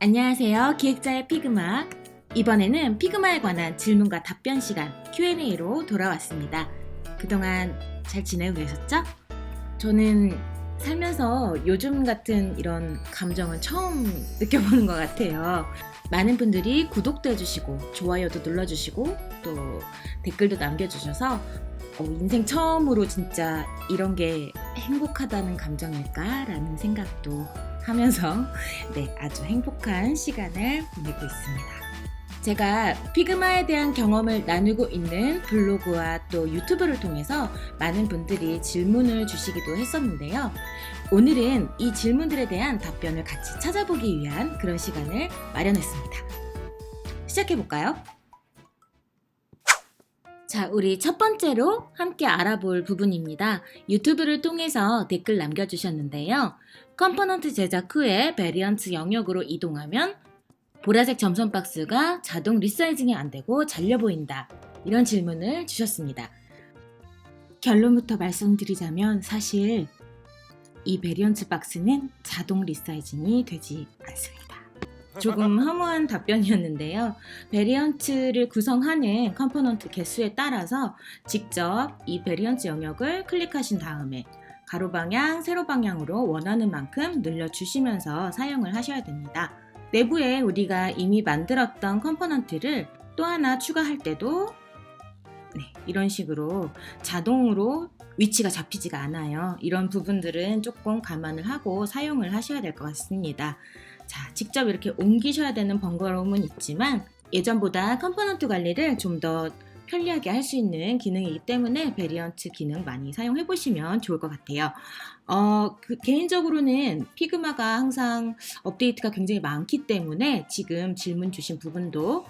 안녕하세요. 기획자의 피그마. 이번에는 피그마에 관한 질문과 답변 시간 Q&A로 돌아왔습니다. 그동안 잘 지내고 계셨죠? 저는 살면서 요즘 같은 이런 감정은 처음 느껴보는 것 같아요. 많은 분들이 구독도 해주시고 좋아요도 눌러주시고 또 댓글도 남겨주셔서 인생 처음으로 진짜 이런 게 행복하다는 감정일까라는 생각도 하면서 아주 행복한 시간을 보내고 있습니다. 제가 피그마에 대한 경험을 나누고 있는 블로그와 또 유튜브를 통해서 많은 분들이 질문을 주시기도 했었는데요. 오늘은 이 질문들에 대한 답변을 같이 찾아보기 위한 그런 시간을 마련했습니다. 시작해볼까요? 자, 우리 첫 번째로 함께 알아볼 부분입니다. 유튜브를 통해서 댓글 남겨주셨는데요. 컴포넌트 제작 후에 베리언트 영역으로 이동하면 보라색 점선 박스가 자동 리사이징이 안 되고 잘려 보인다. 이런 질문을 주셨습니다. 결론부터 말씀드리자면 사실 이 베리언트 박스는 자동 리사이징이 되지 않습니다. 조금 허무한 답변이었는데요. 베리언트를 구성하는 컴포넌트 개수에 따라서 직접 이 베리언트 영역을 클릭하신 다음에 가로 방향, 세로 방향으로 원하는 만큼 늘려주시면서 사용을 하셔야 됩니다. 내부에 우리가 이미 만들었던 컴포넌트를 또 하나 추가할 때도 이런 식으로 자동으로 위치가 잡히지가 않아요. 이런 부분들은 조금 감안을 하고 사용을 하셔야 될 것 같습니다. 자, 직접 이렇게 옮기셔야 되는 번거로움은 있지만 예전보다 컴포넌트 관리를 좀 더 편리하게 할 수 있는 기능이기 때문에 베리언트 기능 많이 사용해 보시면 좋을 것 같아요. 개인적으로는 피그마가 항상 업데이트가 굉장히 많기 때문에 지금 질문 주신 부분도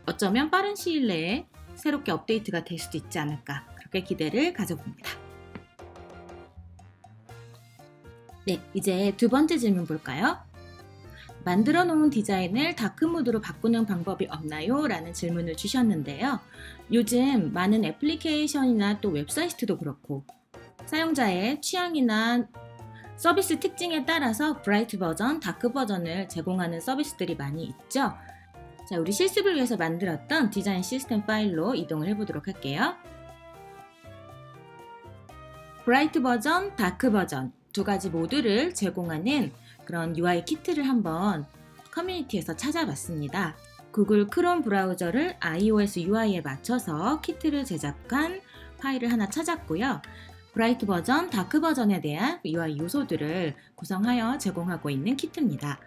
어쩌면 빠른 시일 내에 새롭게 업데이트가 될 수도 있지 않을까, 그렇게 기대를 가져봅니다. 이제 두 번째 질문 볼까요? 만들어 놓은 디자인을 다크모드로 바꾸는 방법이 없나요? 라는 질문을 주셨는데요. 요즘 많은 애플리케이션이나 또 웹사이트도 그렇고 사용자의 취향이나 서비스 특징에 따라서 브라이트 버전, 다크 버전을 제공하는 서비스들이 많이 있죠. 자, 우리 실습을 위해서 만들었던 디자인 시스템 파일로 이동을 해보도록 할게요. 브라이트 버전, 다크 버전 두 가지 모드를 제공하는 그런 UI 키트를 한번 커뮤니티에서 찾아봤습니다. 구글 크롬 브라우저를 iOS UI에 맞춰서 키트를 제작한 파일을 하나 찾았고요. 브라이트 버전, 다크 버전에 대한 UI 요소들을 구성하여 제공하고 있는 키트입니다.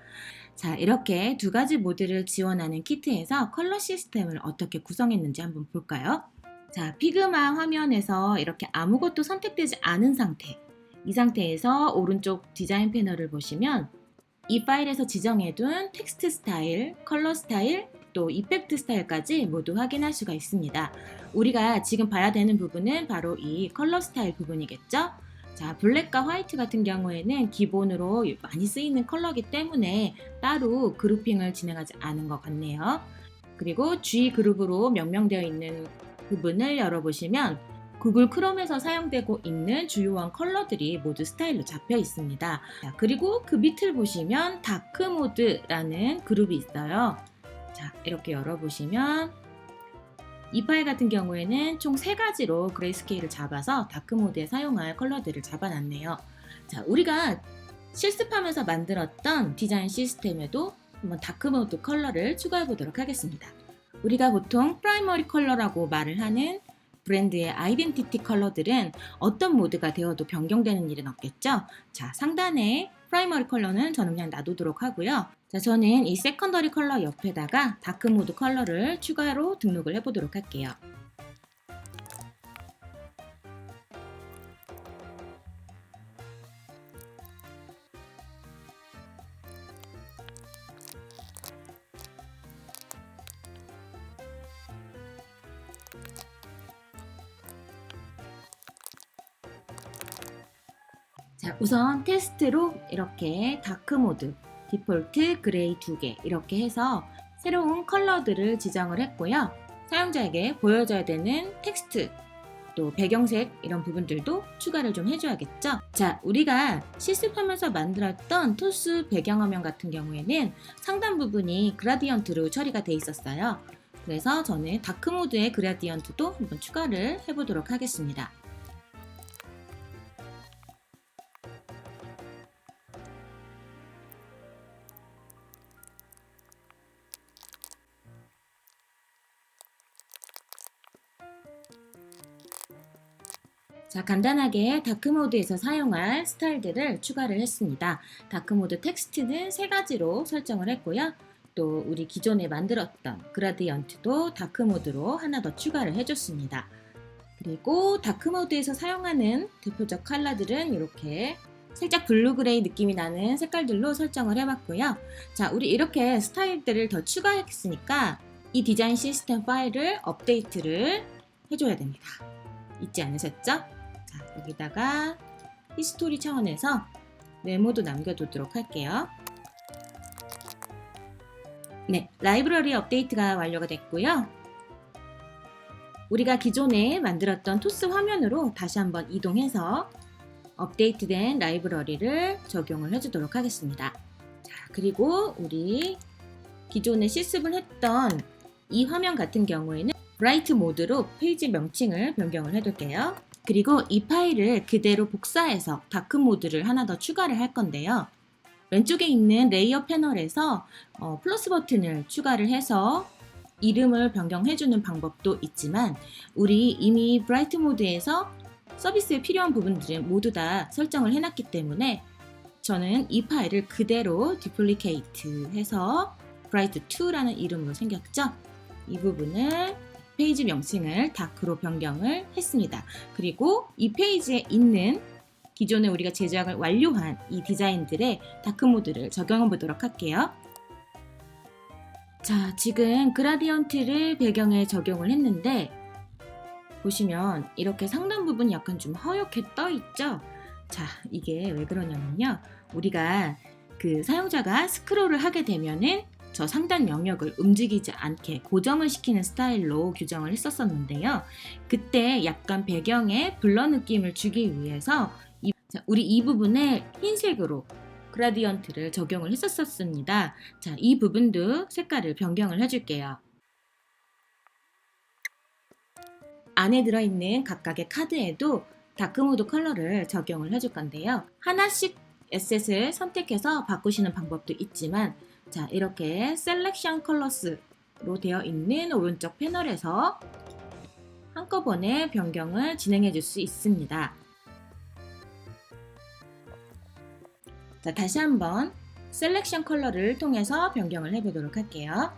자, 이렇게 두 가지 모드를 지원하는 키트에서 컬러 시스템을 어떻게 구성했는지 한번 볼까요? 자, 피그마 화면에서 이렇게 아무것도 선택되지 않은 상태, 이 상태에서 오른쪽 디자인 패널을 보시면 이 파일에서 지정해둔 텍스트 스타일, 컬러 스타일, 또 이펙트 스타일까지 모두 확인할 수가 있습니다. 우리가 지금 봐야 되는 부분은 바로 이 컬러 스타일 부분이겠죠? 자, 블랙과 화이트 같은 경우에는 기본으로 많이 쓰이는 컬러이기 때문에 따로 그룹핑을 진행하지 않은 것 같네요. 그리고 G 그룹으로 명명되어 있는 부분을 열어보시면 구글 크롬에서 사용되고 있는 주요한 컬러들이 모두 스타일로 잡혀 있습니다. 자, 그리고 그 밑을 보시면 다크 모드라는 그룹이 있어요. 자, 이렇게 열어보시면 이 파일 같은 경우에는 총 3가지로 그레이스케일을 잡아서 다크 모드에 사용할 컬러들을 잡아놨네요. 자, 우리가 실습하면서 만들었던 디자인 시스템에도 한번 다크 모드 컬러를 추가해 보도록 하겠습니다. 우리가 보통 프라이머리 컬러라고 말을 하는 브랜드의 아이덴티티 컬러들은 어떤 모드가 되어도 변경되는 일은 없겠죠? 자, 상단에 프라이머리 컬러는 저는 그냥 놔두도록 하고요. 자, 저는 이 세컨더리 컬러 옆에다가 다크 모드 컬러를 추가로 등록을 해보도록 할게요. 자, 우선 테스트로 이렇게 다크 모드, 디폴트, 그레이 2개 이렇게 해서 새로운 컬러들을 지정을 했고요. 사용자에게 보여져야 되는 텍스트 또 배경색 이런 부분들도 추가를 좀 해줘야겠죠. 자, 우리가 실습하면서 만들었던 토스 배경화면 같은 경우에는 상단 부분이 그라디언트로 처리가 돼 있었어요. 그래서 저는 다크 모드의 그라디언트도 한번 추가를 해보도록 하겠습니다. 자, 간단하게 다크모드에서 사용할 스타일들을 추가를 했습니다. 다크모드 텍스트는 3가지로 설정을 했고요. 또 우리 기존에 만들었던 그라디언트도 다크모드로 하나 더 추가를 해줬습니다. 그리고 다크모드에서 사용하는 대표적 컬러들은 이렇게 살짝 블루 그레이 느낌이 나는 색깔들로 설정을 해봤고요. 자, 우리 이렇게 스타일들을 더 추가했으니까 이 디자인 시스템 파일을 업데이트를 해줘야 됩니다. 잊지 않으셨죠? 자, 여기다가 히스토리 차원에서 메모도 남겨두도록 할게요. 네, 라이브러리 업데이트가 완료가 됐고요. 우리가 기존에 만들었던 토스 화면으로 다시 한번 이동해서 업데이트된 라이브러리를 적용을 해주도록 하겠습니다. 자, 그리고 우리 기존에 실습을 했던 이 화면 같은 경우에는 브라이트 모드로 페이지 명칭을 변경을 해둘게요. 그리고 이 파일을 그대로 복사해서 다크 모드를 하나 더 추가를 할 건데요. 왼쪽에 있는 레이어 패널에서 플러스 버튼을 추가를 해서 이름을 변경해주는 방법도 있지만 우리 이미 브라이트 모드에서 서비스에 필요한 부분들은 모두 다 설정을 해놨기 때문에 저는 이 파일을 그대로 디플리케이트 해서 브라이트2라는 이름으로 생겼죠. 이 부분을 페이지 명칭을 다크로 변경을 했습니다. 그리고 이 페이지에 있는 기존에 우리가 제작을 완료한 이 디자인들의 다크 모드를 적용해 보도록 할게요. 자, 지금 그라디언트를 배경에 적용을 했는데 보시면 이렇게 상단 부분이 약간 좀 허옇게 떠 있죠? 자, 이게 왜 그러냐면요. 우리가 그 사용자가 스크롤을 하게 되면은 저 상단 영역을 움직이지 않게 고정을 시키는 스타일로 규정을 했었는데요. 그때 약간 배경에 블러 느낌을 주기 위해서 우리 이 부분에 흰색으로 그라디언트를 적용을 했었습니다. 자, 이 부분도 색깔을 변경을 해줄게요. 안에 들어있는 각각의 카드에도 다크모드 컬러를 적용을 해줄 건데요. 하나씩 에셋을 선택해서 바꾸시는 방법도 있지만 자, 이렇게 셀렉션 컬러스로 되어 있는 오른쪽 패널에서 한꺼번에 변경을 진행해 줄 수 있습니다. 자, 다시 한번 셀렉션 컬러를 통해서 변경을 해보도록 할게요.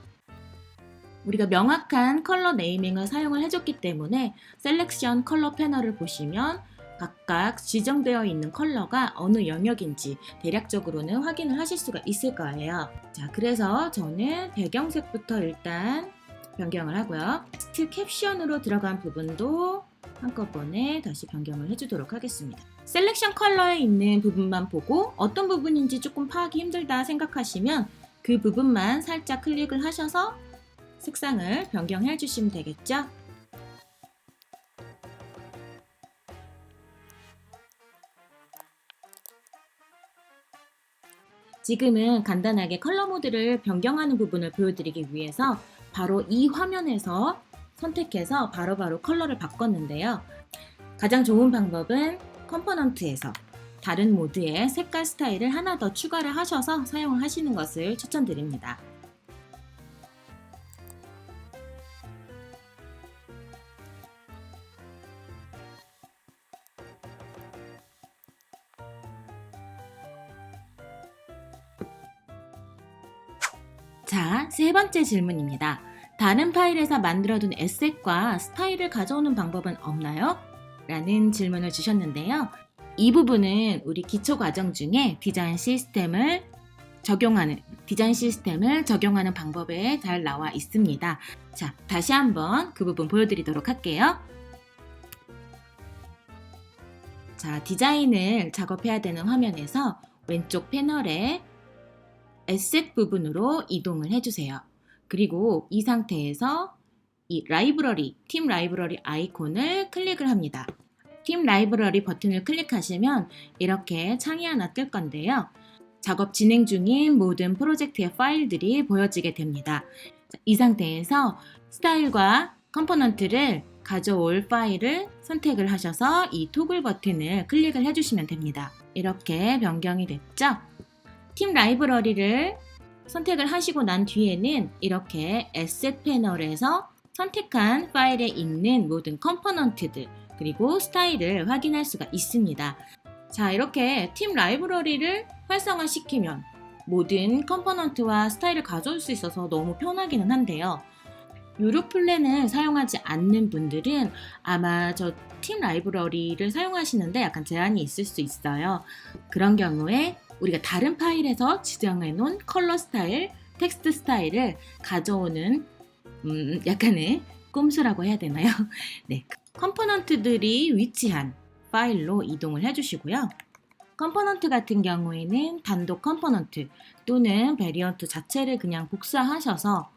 우리가 명확한 컬러 네이밍을 사용을 해줬기 때문에 셀렉션 컬러 패널을 보시면 각각 지정되어 있는 컬러가 어느 영역인지 대략적으로는 확인을 하실 수가 있을 거예요. 자, 그래서 저는 배경색부터 일단 변경을 하고요. 텍스트 캡션으로 들어간 부분도 한꺼번에 다시 변경을 해주도록 하겠습니다. 셀렉션 컬러에 있는 부분만 보고 어떤 부분인지 조금 파악이 힘들다 생각하시면 그 부분만 살짝 클릭을 하셔서 색상을 변경해 주시면 되겠죠? 지금은 간단하게 컬러 모드를 변경하는 부분을 보여드리기 위해서 바로 이 화면에서 선택해서 바로바로 컬러를 바꿨는데요. 가장 좋은 방법은 컴포넌트에서 다른 모드의 색깔 스타일을 하나 더 추가를 하셔서 사용을 하시는 것을 추천드립니다. 자, 세 번째 질문입니다. 다른 파일에서 만들어둔 에셋과 스타일을 가져오는 방법은 없나요? 라는 질문을 주셨는데요. 이 부분은 우리 기초 과정 중에 디자인 시스템을 적용하는 방법에 잘 나와 있습니다. 자, 다시 한번 그 부분 보여드리도록 할게요. 자, 디자인을 작업해야 되는 화면에서 왼쪽 패널에 에셋 부분으로 이동을 해주세요. 그리고 이 상태에서 이 라이브러리, 팀 라이브러리 아이콘을 클릭을 합니다. 팀 라이브러리 버튼을 클릭하시면 이렇게 창이 하나 뜰 건데요. 작업 진행 중인 모든 프로젝트의 파일들이 보여지게 됩니다. 이 상태에서 스타일과 컴포넌트를 가져올 파일을 선택을 하셔서 이 토글 버튼을 클릭을 해주시면 됩니다. 이렇게 변경이 됐죠? 팀 라이브러리를 선택을 하시고 난 뒤에는 이렇게 에셋 패널에서 선택한 파일에 있는 모든 컴포넌트들 그리고 스타일을 확인할 수가 있습니다. 자, 이렇게 팀 라이브러리를 활성화시키면 모든 컴포넌트와 스타일을 가져올 수 있어서 너무 편하기는 한데요. 유료 플랜을 사용하지 않는 분들은 아마 저 팀 라이브러리를 사용하시는데 약간 제한이 있을 수 있어요. 그런 경우에 우리가 다른 파일에서 지정해 놓은 컬러 스타일, 텍스트 스타일을 가져오는 약간의 꼼수라고 해야 되나요? 네, 컴포넌트들이 위치한 파일로 이동을 해주시고요. 컴포넌트 같은 경우에는 단독 컴포넌트 또는 베리언트 자체를 그냥 복사하셔서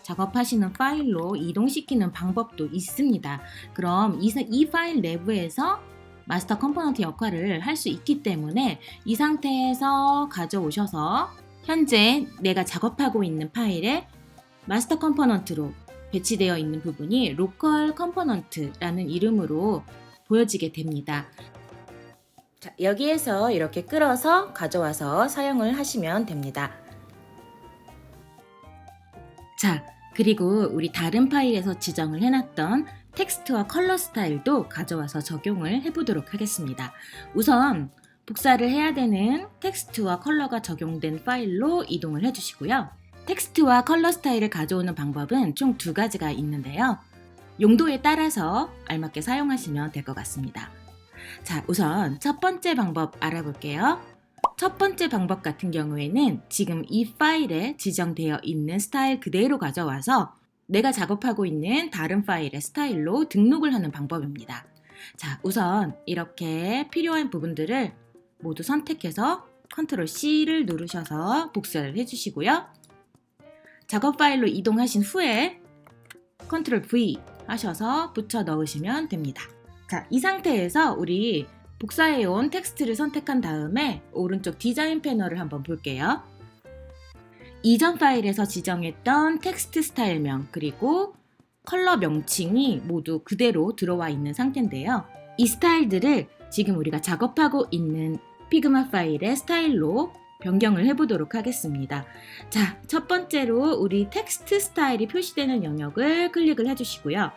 작업하시는 파일로 이동시키는 방법도 있습니다. 그럼 이 파일 내부에서 마스터 컴포넌트 역할을 할 수 있기 때문에 이 상태에서 가져오셔서 현재 내가 작업하고 있는 파일에 마스터 컴포넌트로 배치되어 있는 부분이 로컬 컴포넌트라는 이름으로 보여지게 됩니다. 자, 여기에서 이렇게 끌어서 가져와서 사용을 하시면 됩니다. 자, 그리고 우리 다른 파일에서 지정을 해놨던 텍스트와 컬러 스타일도 가져와서 적용을 해보도록 하겠습니다. 우선 복사를 해야 되는 텍스트와 컬러가 적용된 파일로 이동을 해주시고요. 텍스트와 컬러 스타일을 가져오는 방법은 총 두 가지가 있는데요. 용도에 따라서 알맞게 사용하시면 될 것 같습니다. 자, 우선 첫 번째 방법 알아볼게요. 첫 번째 방법 같은 경우에는 지금 이 파일에 지정되어 있는 스타일 그대로 가져와서 내가 작업하고 있는 다른 파일의 스타일로 등록을 하는 방법입니다. 자, 우선 이렇게 필요한 부분들을 모두 선택해서 컨트롤 C를 누르셔서 복사를 해주시고요. 작업 파일로 이동하신 후에 컨트롤 V 하셔서 붙여 넣으시면 됩니다. 자, 이 상태에서 우리 복사해온 텍스트를 선택한 다음에 오른쪽 디자인 패널을 한번 볼게요. 이전 파일에서 지정했던 텍스트 스타일명 그리고 컬러 명칭이 모두 그대로 들어와 있는 상태인데요. 이 스타일들을 지금 우리가 작업하고 있는 피그마 파일의 스타일로 변경을 해보도록 하겠습니다. 자, 첫 번째로 우리 텍스트 스타일이 표시되는 영역을 클릭을 해주시고요.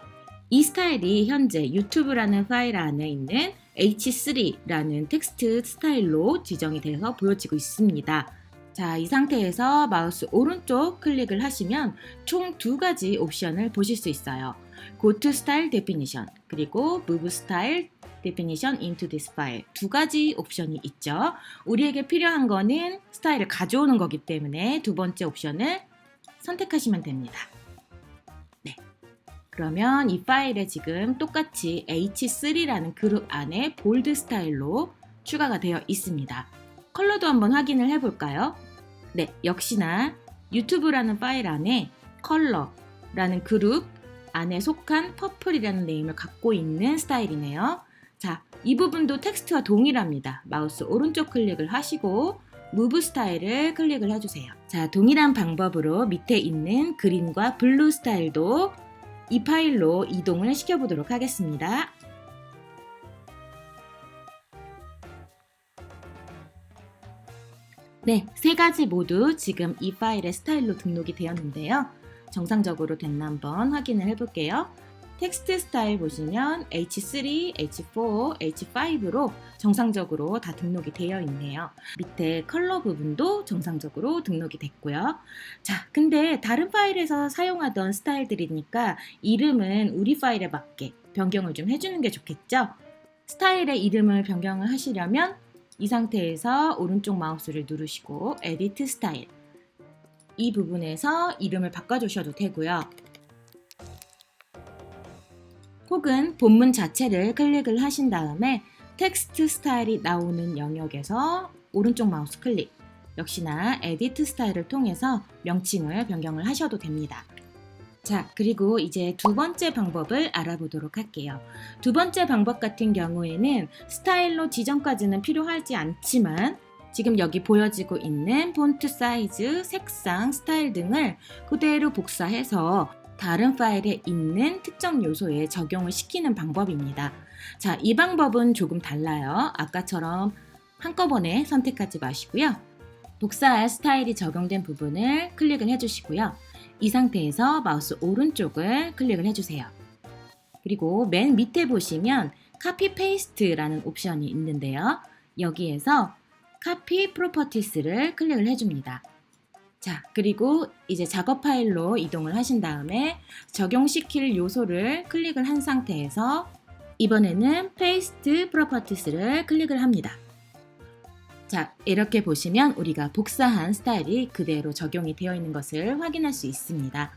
이 스타일이 현재 유튜브라는 파일 안에 있는 H3라는 텍스트 스타일로 지정이 돼서 보여지고 있습니다. 자, 이 상태에서 마우스 오른쪽 클릭을 하시면 총 두 가지 옵션을 보실 수 있어요. Go to Style Definition 그리고 Move Style Definition into this file 두 가지 옵션이 있죠. 우리에게 필요한 거는 스타일을 가져오는 거기 때문에 두 번째 옵션을 선택하시면 됩니다. 네. 그러면 이 파일에 지금 똑같이 H3라는 그룹 안에 볼드 스타일로 추가가 되어 있습니다. 컬러도 한번 확인을 해볼까요? 네, 역시나 유튜브라는 파일 안에 컬러라는 그룹 안에 속한 퍼플이라는 네임을 갖고 있는 스타일이네요. 자, 이 부분도 텍스트와 동일합니다. 마우스 오른쪽 클릭을 하시고 무브 스타일을 클릭을 해주세요. 자, 동일한 방법으로 밑에 있는 그린과 블루 스타일도 이 파일로 이동을 시켜보도록 하겠습니다. 네, 세 가지 모두 지금 이 파일의 스타일로 등록이 되었는데요. 정상적으로 됐나 한번 확인을 해볼게요. 텍스트 스타일 보시면 H3, H4, H5로 정상적으로 다 등록이 되어 있네요. 밑에 컬러 부분도 정상적으로 등록이 됐고요. 자, 근데 다른 파일에서 사용하던 스타일들이니까 이름은 우리 파일에 맞게 변경을 좀 해주는 게 좋겠죠? 스타일의 이름을 변경을 하시려면 이 상태에서 오른쪽 마우스를 누르시고 에디트 스타일 이 부분에서 이름을 바꿔주셔도 되고요. 혹은 본문 자체를 클릭을 하신 다음에 텍스트 스타일이 나오는 영역에서 오른쪽 마우스 클릭 역시나 에디트 스타일을 통해서 명칭을 변경을 하셔도 됩니다. 자, 그리고 이제 두 번째 방법을 알아보도록 할게요. 두 번째 방법 같은 경우에는 스타일로 지정까지는 필요하지 않지만 지금 여기 보여지고 있는 폰트 사이즈, 색상, 스타일 등을 그대로 복사해서 다른 파일에 있는 특정 요소에 적용을 시키는 방법입니다. 자, 이 방법은 조금 달라요. 아까처럼 한꺼번에 선택하지 마시고요. 복사할 스타일이 적용된 부분을 클릭을 해주시고요. 이 상태에서 마우스 오른쪽을 클릭을 해주세요. 그리고 맨 밑에 보시면 카피 페이스트라는 옵션이 있는데요. 여기에서 카피 프로퍼티스를 클릭을 해줍니다. 자, 그리고 이제 작업 파일로 이동을 하신 다음에 적용시킬 요소를 클릭을 한 상태에서 이번에는 페이스트 프로퍼티스를 클릭을 합니다. 자, 이렇게 보시면 우리가 복사한 스타일이 그대로 적용이 되어 있는 것을 확인할 수 있습니다.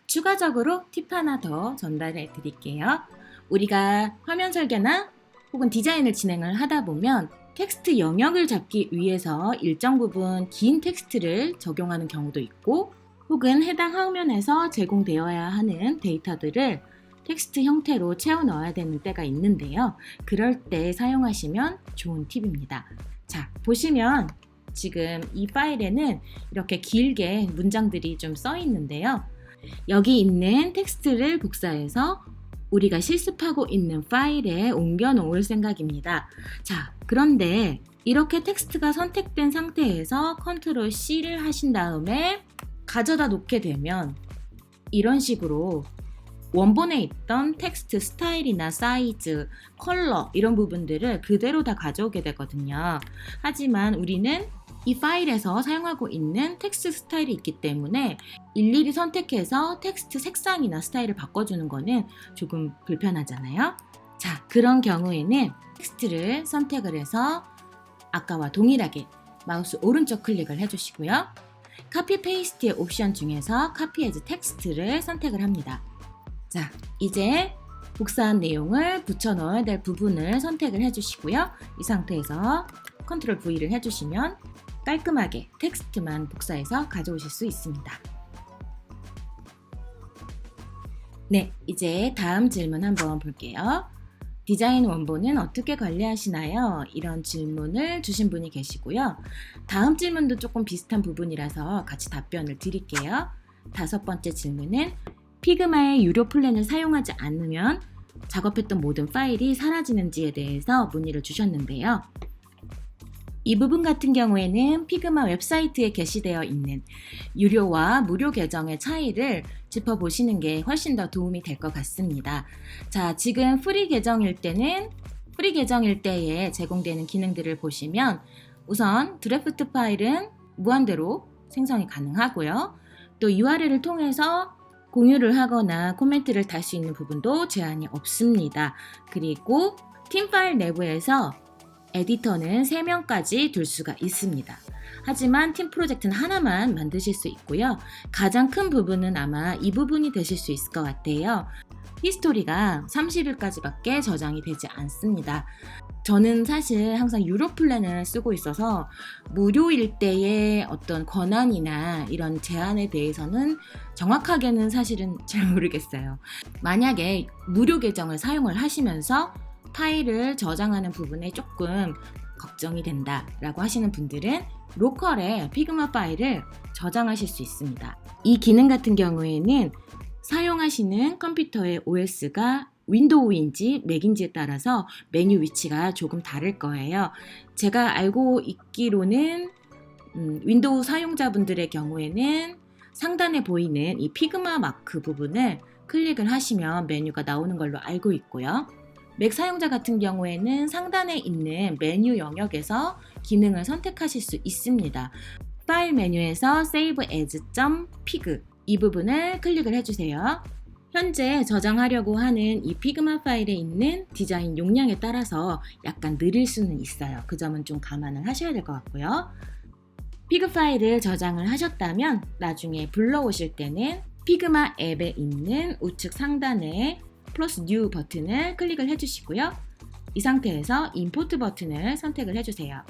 추가적으로 팁 하나 더 전달해 드릴게요. 우리가 화면 설계나 혹은 디자인을 진행을 하다 보면 텍스트 영역을 잡기 위해서 일정 부분 긴 텍스트를 적용하는 경우도 있고 혹은 해당 화면에서 제공되어야 하는 데이터들을 텍스트 형태로 채워 넣어야 되는 때가 있는데요. 그럴 때 사용하시면 좋은 팁입니다. 자, 보시면 지금 이 파일에는 이렇게 길게 문장들이 좀 써 있는데요. 여기 있는 텍스트를 복사해서 우리가 실습하고 있는 파일에 옮겨 놓을 생각입니다. 자, 그런데 이렇게 텍스트가 선택된 상태에서 컨트롤 C를 하신 다음에 가져다 놓게 되면 이런 식으로 원본에 있던 텍스트 스타일이나 사이즈, 컬러 이런 부분들을 그대로 다 가져오게 되거든요. 하지만 우리는 이 파일에서 사용하고 있는 텍스트 스타일이 있기 때문에 일일이 선택해서 텍스트 색상이나 스타일을 바꿔주는 거는 조금 불편하잖아요. 자, 그런 경우에는 텍스트를 선택을 해서 아까와 동일하게 마우스 오른쪽 클릭을 해주시고요. 카피 페이스트의 옵션 중에서 카피 에즈 텍스트를 선택을 합니다. 자, 이제 복사한 내용을 붙여 넣어야 될 부분을 선택을 해주시고요. 이 상태에서 컨트롤 V를 해주시면 깔끔하게 텍스트만 복사해서 가져오실 수 있습니다. 네, 이제 다음 질문 한번 볼게요. 디자인 원본은 어떻게 관리하시나요? 이런 질문을 주신 분이 계시고요. 다음 질문도 조금 비슷한 부분이라서 같이 답변을 드릴게요. 다섯 번째 질문은 피그마의 유료 플랜을 사용하지 않으면 작업했던 모든 파일이 사라지는지에 대해서 문의를 주셨는데요. 이 부분 같은 경우에는 피그마 웹사이트에 게시되어 있는 유료와 무료 계정의 차이를 짚어보시는 게 훨씬 더 도움이 될 것 같습니다. 자, 지금 프리 계정일 때에 제공되는 기능들을 보시면 우선 드래프트 파일은 무한대로 생성이 가능하고요. 또 URL을 통해서 공유를 하거나 코멘트를 달 수 있는 부분도 제한이 없습니다. 그리고 팀 파일 내부에서 에디터는 3명까지 둘 수가 있습니다. 하지만 팀 프로젝트는 하나만 만드실 수 있고요. 가장 큰 부분은 아마 이 부분이 되실 수 있을 것 같아요. 히스토리가 30일까지밖에 저장이 되지 않습니다. 저는 사실 항상 유료 플랜을 쓰고 있어서 무료일 때의 어떤 권한이나 이런 제한에 대해서는 정확하게는 사실은 잘 모르겠어요. 만약에 무료 계정을 사용을 하시면서 파일을 저장하는 부분에 조금 걱정이 된다라고 하시는 분들은 로컬에 피그마 파일을 저장하실 수 있습니다. 이 기능 같은 경우에는 사용하시는 컴퓨터의 OS가 윈도우인지 맥인지에 따라서 메뉴 위치가 조금 다를 거예요. 제가 알고 있기로는 윈도우 사용자분들의 경우에는 상단에 보이는 이 피그마 마크 부분을 클릭을 하시면 메뉴가 나오는 걸로 알고 있고요. 맥 사용자 같은 경우에는 상단에 있는 메뉴 영역에서 기능을 선택하실 수 있습니다. 파일 메뉴에서 Save as.pig 이 부분을 클릭을 해주세요. 현재 저장하려고 하는 이 피그마 파일에 있는 디자인 용량에 따라서 약간 느릴 수는 있어요. 그 점은 좀 감안을 하셔야 될 것 같고요. 피그 파일을 저장을 하셨다면 나중에 불러오실 때는 피그마 앱에 있는 우측 상단에 플러스 뉴 버튼을 클릭을 해주시고요. 이 상태에서 임포트 버튼을 선택을 해주세요.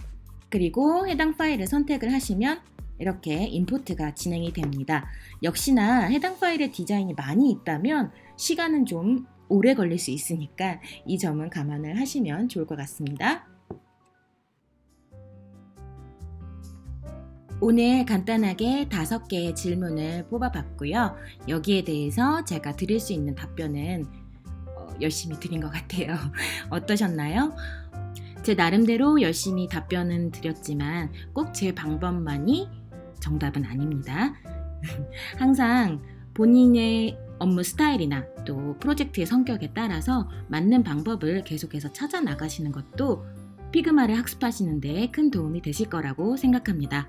그리고 해당 파일을 선택을 하시면 이렇게 임포트가 진행이 됩니다. 역시나 해당 파일의 디자인이 많이 있다면 시간은 좀 오래 걸릴 수 있으니까 이 점은 감안을 하시면 좋을 것 같습니다. 오늘 간단하게 5개의 질문을 뽑아봤고요. 여기에 대해서 제가 드릴 수 있는 답변은 열심히 드린 것 같아요. 어떠셨나요? 제 나름대로 열심히 답변은 드렸지만 꼭 제 방법만이 정답은 아닙니다. 항상 본인의 업무 스타일이나 또 프로젝트의 성격에 따라서 맞는 방법을 계속해서 찾아 나가시는 것도 피그마를 학습하시는 데 큰 도움이 되실 거라고 생각합니다.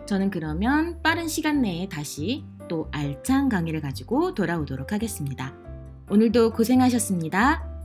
저는 그러면 빠른 시간 내에 다시 또 알찬 강의를 가지고 돌아오도록 하겠습니다. 오늘도 고생하셨습니다.